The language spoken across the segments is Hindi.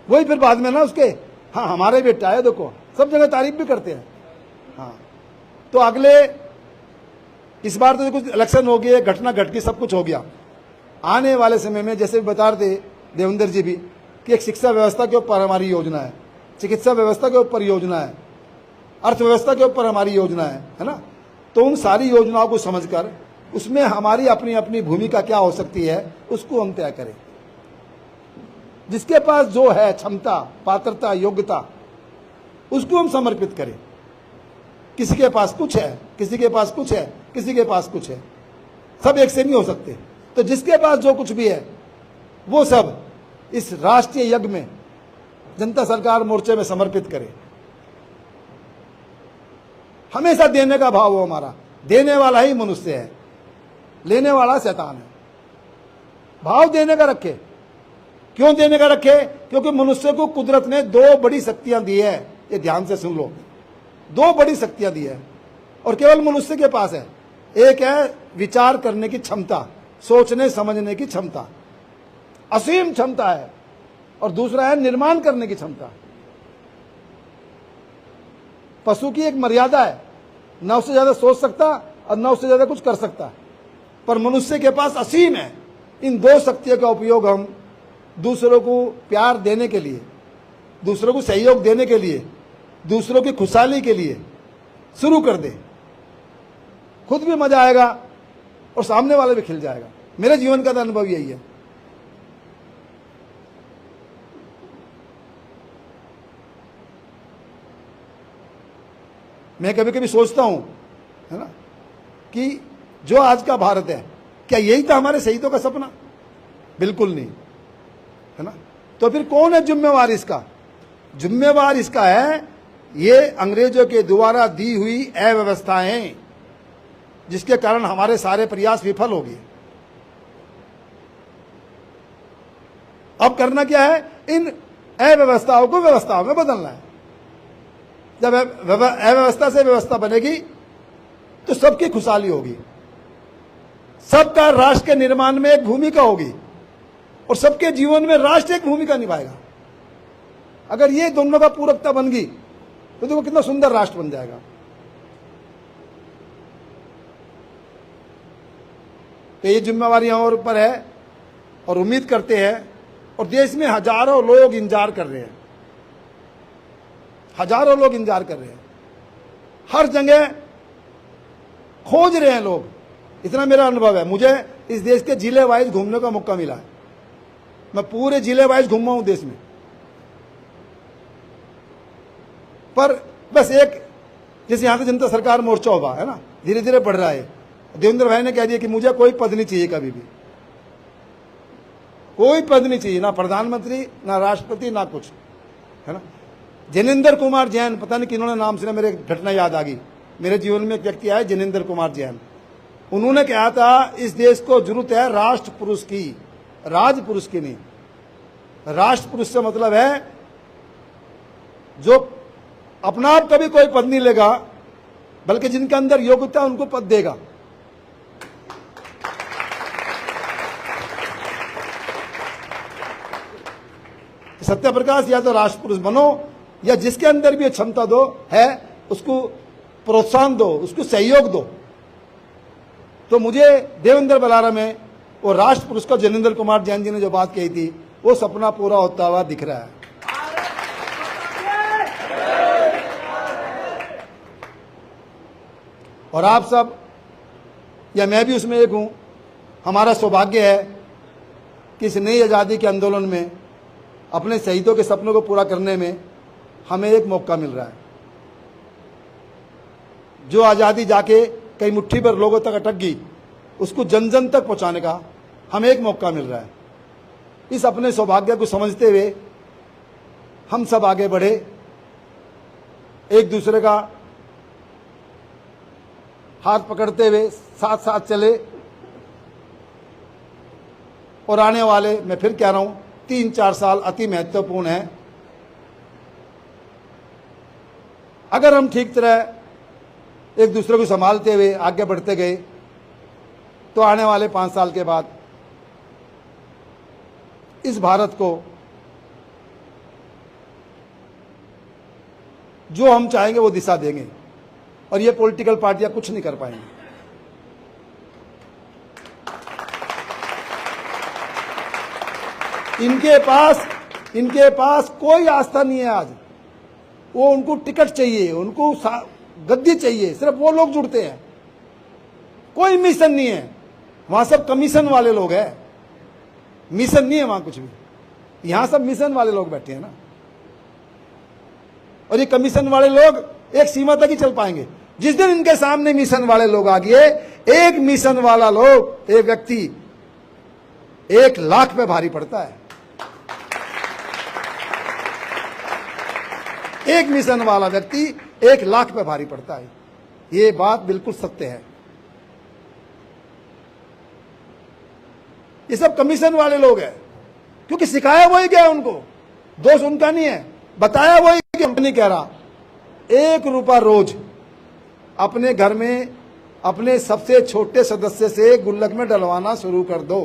वही फिर बाद में ना उसके, हाँ हमारे बेटा है देखो, सब जगह तारीफ भी करते हैं। हाँ तो अगले, इस बार तो कुछ इलेक्शन हो गया, घटना घट गई, सब कुछ हो गया। आने वाले समय में जैसे बता रहे थे देवेंद्र जी भी कि एक शिक्षा व्यवस्था के ऊपर हमारी योजना है, चिकित्सा व्यवस्था के ऊपर योजना है, अर्थव्यवस्था के ऊपर हमारी योजना है ना। तो उन सारी योजनाओं को समझकर उसमें हमारी अपनी अपनी भूमिका क्या हो सकती है उसको हम तय करें। जिसके पास जो है क्षमता, पात्रता, योग्यता, उसको हम समर्पित करें। किसी के पास कुछ है, किसी के पास कुछ है, किसी के पास कुछ है, सब एक से नहीं हो सकते। तो जिसके पास जो कुछ भी है वो सब इस राष्ट्रीय यज्ञ में जनता सरकार मोर्चे में समर्पित करें। हमेशा देने का भाव हो हमारा, देने वाला ही मनुष्य है, लेने वाला शैतान है। भाव देने का रखे। क्यों देने का रखे? क्योंकि मनुष्य को कुदरत ने दो बड़ी शक्तियां दी है, ये ध्यान से सुन लो, दो बड़ी शक्तियां दी है और केवल मनुष्य के पास है। एक है विचार करने की क्षमता, सोचने समझने की क्षमता, असीम क्षमता है, और दूसरा है निर्माण करने की क्षमता। पशु की एक मर्यादा है, न उससे ज्यादा सोच सकता और न उससे ज्यादा कुछ कर सकता, पर मनुष्य के पास असीम है। इन दो शक्तियों का उपयोग हम दूसरों को प्यार देने के लिए, दूसरों को सहयोग देने के लिए, दूसरों की खुशहाली के लिए शुरू कर दे। खुद भी मजा आएगा और सामने वाले भी खिल जाएगा। मेरे जीवन का तो अनुभव यही है। मैं कभी कभी सोचता हूं, है ना, कि जो आज का भारत है, क्या यही था हमारे शहीदों का सपना? बिल्कुल नहीं, है ना। तो फिर कौन है जिम्मेवार इसका? जिम्मेवार इसका है ये अंग्रेजों के द्वारा दी हुई अव्यवस्थाएं, जिसके कारण हमारे सारे प्रयास विफल हो गए। अब करना क्या है? इन अव्यवस्थाओं को व्यवस्थाओं में बदलना है। जब अव्यवस्था से व्यवस्था बनेगी तो सबकी खुशहाली होगी, सबका राष्ट्र के निर्माण में एक भूमिका होगी और सबके जीवन में राष्ट्र एक भूमिका निभाएगा। अगर ये दोनों का पूरकता बन गई तो देखो कितना सुंदर राष्ट्र बन जाएगा। तो ये जिम्मेवारी हमारे ऊपर है और उम्मीद करते हैं, और देश में हजारों लोग इंतजार कर रहे हैं, हजारों लोग इंतजार कर रहे हैं, हर जगह खोज रहे हैं लोग। इतना मेरा अनुभव है, मुझे इस देश के जिले वाइज घूमने का मौका मिला है। मैं पूरे जिले वाइज घूमा हूं देश में, पर बस एक, जैसे यहां से जनता सरकार मोर्चा होगा, है ना, धीरे धीरे बढ़ रहा है। देवेंद्र भाई ने कह दिया कि मुझे कोई पद नहीं चाहिए, कभी भी कोई पद नहीं चाहिए, ना प्रधानमंत्री, ना राष्ट्रपति, ना कुछ, है ना। जैनेन्द्र कुमार जैन, पता नहीं किन्होंने नाम सुना, मेरे घटना याद आ गई। मेरे जीवन में एक व्यक्ति आए, जैनेन्द्र कुमार जैन। उन्होंने कहा था इस देश को जरूरत है राष्ट्र पुरुष की, राज पुरुष की नहीं। राष्ट्र पुरुष से मतलब है जो अपना आप कभी कोई पद नहीं लेगा, बल्कि जिनके अंदर योग्यता उनको पद देगा। सत्य प्रकाश, या तो राष्ट्र पुरुष बनो, या जिसके अंदर भी क्षमता दो है उसको प्रोत्साहन दो, उसको सहयोग दो। तो मुझे देवेंद्र बलारा में वो राष्ट्र पुरुष का जैनेन्द्र कुमार जैन जी ने जो बात कही थी, वो सपना पूरा होता हुआ दिख रहा है। और आप सब, या मैं भी उसमें एक हूं, हमारा सौभाग्य है कि इस नई आज़ादी के आंदोलन में अपने शहीदों के सपनों को पूरा करने में हमें एक मौका मिल रहा है। जो आज़ादी जाके कई मुट्ठी भर लोगों तक अटक गई, उसको जन जन तक पहुंचाने का हमें एक मौका मिल रहा है। इस अपने सौभाग्य को समझते हुए हम सब आगे बढ़े, एक दूसरे का हाथ पकड़ते हुए साथ साथ चले, और आने वाले, मैं फिर कह रहा हूं, 3-4 साल अति महत्वपूर्ण है। अगर हम ठीक तरह एक दूसरे को संभालते हुए आगे बढ़ते गए तो आने वाले 5 साल के बाद इस भारत को जो हम चाहेंगे वो दिशा देंगे, और ये पॉलिटिकल पार्टियां कुछ नहीं कर पाएंगी। इनके पास कोई आस्था नहीं है आज। वो उनको टिकट चाहिए, उनको गद्दी चाहिए, सिर्फ वो लोग जुड़ते हैं, कोई मिशन नहीं है वहां। सब कमीशन वाले लोग हैं, मिशन नहीं है वहां कुछ भी। यहां सब मिशन वाले लोग बैठे हैं ना, और ये कमीशन वाले लोग एक सीमा तक ही चल पाएंगे। जिस दिन इनके सामने मिशन वाले लोग आ गए, एक मिशन वाला लोग, एक व्यक्ति 1 लाख पे भारी पड़ता है। एक मिशन वाला व्यक्ति 1 लाख पे भारी पड़ता है। ये बात बिल्कुल सत्य है। ये सब कमीशन वाले लोग हैं, क्योंकि सिखाया वही गया उनको, दोष उनका नहीं है, बताया वही गया। नहीं कह रहा, 1 रुपया रोज अपने घर में अपने सबसे छोटे सदस्य से गुल्लक में डलवाना शुरू कर दो।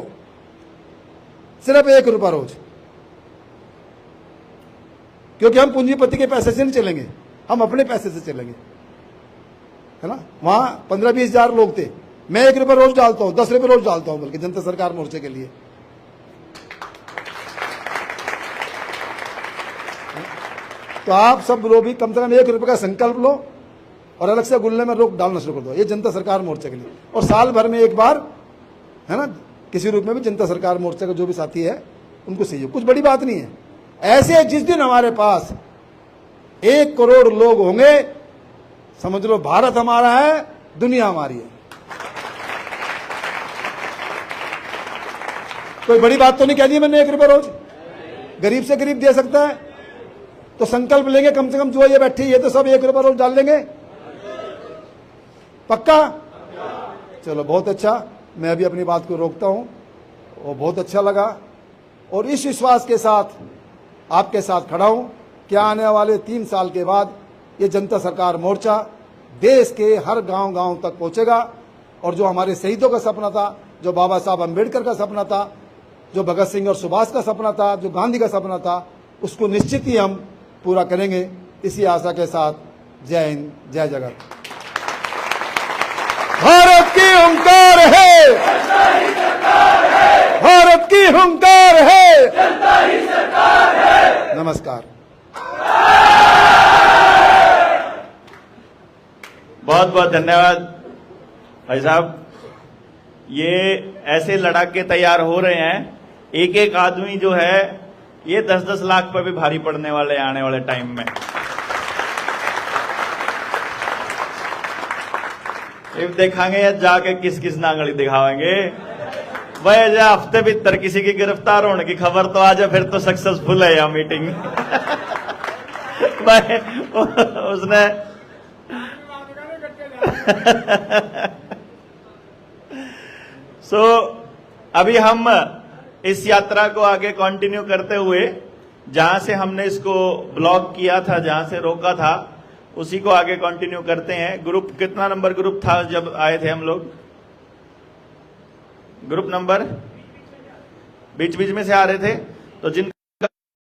सिर्फ 1 रुपया रोज, क्योंकि हम पूंजीपति के पैसे से नहीं चलेंगे, हम अपने पैसे से चलेंगे, है ना। वहां 15-20 हजार लोग थे, मैं 1 रुपया रोज डालता हूं, 10 रुपये रोज डालता हूं, बल्कि जनता सरकार मोर्चे के लिए। तो आप सब लोग भी कम से कम 1 रुपये का संकल्प लो और अलग से गुल्ले में रोक डालना शुरू कर दो। ये जनता सरकार मोर्चे के लिए, और साल भर में एक बार, है ना, किसी रूप में भी जनता सरकार मोर्चे का जो भी साथी है उनको सहयोग, कुछ बड़ी बात नहीं है। ऐसे जिस दिन हमारे पास 1 करोड़ लोग होंगे, समझ लो भारत हमारा है, दुनिया हमारी है। कोई बड़ी बात तो नहीं कह दी मैंने। 1 रुपया रोज गरीब से गरीब दे सकता है, तो संकल्प लेंगे कम से कम जो ये बैठी ये तो सब 1 रुपया रोज डाल देंगे, पक्का? चलो बहुत अच्छा, मैं अभी अपनी बात को रोकता हूं। वो बहुत अच्छा लगा, और इस विश्वास के साथ आपके साथ खड़ा हूं कि आने वाले 3 साल के बाद ये जनता सरकार मोर्चा देश के हर गांव-गांव तक पहुंचेगा, और जो हमारे शहीदों का सपना था, जो बाबा साहब अम्बेडकर का सपना था, जो भगत सिंह और सुभाष का सपना था, जो गांधी का सपना था, उसको निश्चित ही हम पूरा करेंगे। इसी आशा के साथ जय हिंद, जय जगत। भारत की हुंकार है, भारत की हुंकार है, जनता ही सरकार है। नमस्कार। बहुत बहुत धन्यवाद भाई साहब। ये ऐसे लड़ाके तैयार हो रहे हैं, एक एक आदमी जो है ये 10-10 लाख पर भी भारी पड़ने वाले आने वाले टाइम में। देखांगे जाके किस किस नांगड़ी दिखावेंगे। वह जो हफ्ते भीतर किसी की गिरफ्तार होने की खबर तो आ जाए, फिर तो सक्सेसफुल है यह मीटिंग। उसने अभी हम इस यात्रा को आगे कंटिन्यू करते हुए, जहां से हमने इसको ब्लॉक किया था, जहां से रोका था, उसी को आगे कंटिन्यू करते हैं। ग्रुप कितना नंबर ग्रुप था जब आए थे हम लोग? ग्रुप नंबर बीच बीच में से आ रहे थे, तो जिन